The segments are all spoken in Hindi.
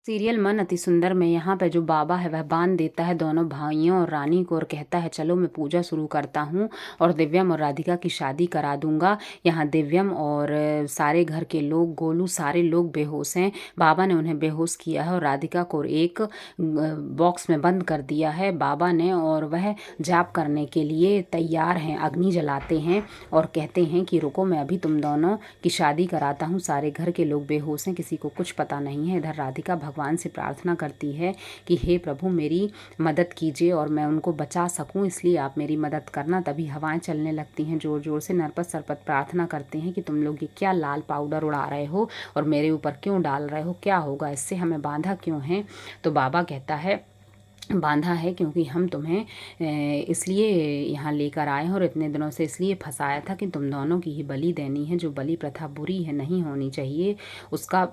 सीरियल मन अति सुंदर में यहाँ पे जो बाबा है वह बांध देता है दोनों भाइयों और रानी को और कहता है चलो मैं पूजा शुरू करता हूँ और दिव्यम और राधिका की शादी करा दूंगा। यहाँ दिव्यम और सारे घर के लोग, गोलू, सारे लोग बेहोश हैं। बाबा ने उन्हें बेहोश किया है और राधिका को एक बॉक्स में बंद कर दिया है बाबा ने, और वह जाप करने के लिए तैयार हैं। अग्नि जलाते हैं और कहते हैं कि रुको, मैं अभी तुम दोनों की शादी कराता हूँ। सारे घर के लोग बेहोश हैं, किसी को कुछ पता नहीं है। इधर राधिका भगवान से प्रार्थना करती है कि हे प्रभु मेरी मदद कीजिए और मैं उनको बचा सकूं, इसलिए आप मेरी मदद करना। तभी हवाएं चलने लगती हैं जोर जोर से। नरपत सरपत प्रार्थना करते हैं कि तुम लोग ये क्या लाल पाउडर उड़ा रहे हो और मेरे ऊपर क्यों डाल रहे हो, क्या होगा इससे, हमें बांधा क्यों है। तो बाबा कहता है बांधा है क्योंकि हम तुम्हें इसलिए यहाँ लेकर आए हैं और इतने दिनों से इसलिए फंसाया था कि तुम दोनों की ही बलि देनी है। जो बलि प्रथा बुरी है, नहीं होनी चाहिए, उसका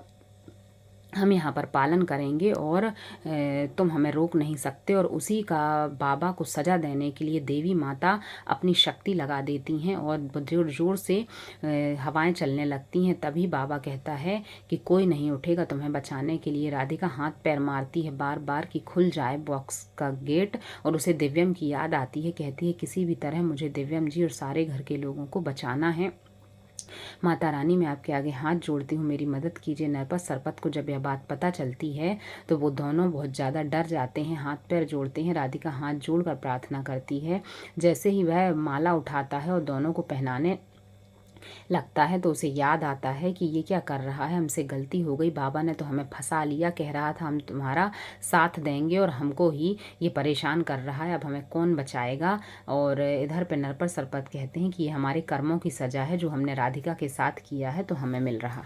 हम यहाँ पर पालन करेंगे और तुम हमें रोक नहीं सकते। और उसी का बाबा को सजा देने के लिए देवी माता अपनी शक्ति लगा देती हैं और जोर जोर से हवाएं चलने लगती हैं। तभी बाबा कहता है कि कोई नहीं उठेगा तुम्हें बचाने के लिए। राधिका हाथ पैर मारती है बार बार कि खुल जाए बॉक्स का गेट, और उसे दिव्यम की याद आती है। कहती है किसी भी तरह मुझे दिव्यम जी और सारे घर के लोगों को बचाना है। माता रानी मैं आपके आगे हाथ जोड़ती हूँ, मेरी मदद कीजिए। नरपत सरपत को जब यह बात पता चलती है तो वो दोनों बहुत ज़्यादा डर जाते हैं, हाथ पैर जोड़ते हैं। राधिका हाथ जोड़कर प्रार्थना करती है। जैसे ही वह माला उठाता है और दोनों को पहनाने लगता है तो उसे याद आता है कि ये क्या कर रहा है, हमसे गलती हो गई। बाबा ने तो हमें फंसा लिया, कह रहा था हम तुम्हारा साथ देंगे और हमको ही ये परेशान कर रहा है, अब हमें कौन बचाएगा। और इधर पे नरपत सरपत कहते हैं कि ये हमारे कर्मों की सज़ा है, जो हमने राधिका के साथ किया है तो हमें मिल रहा।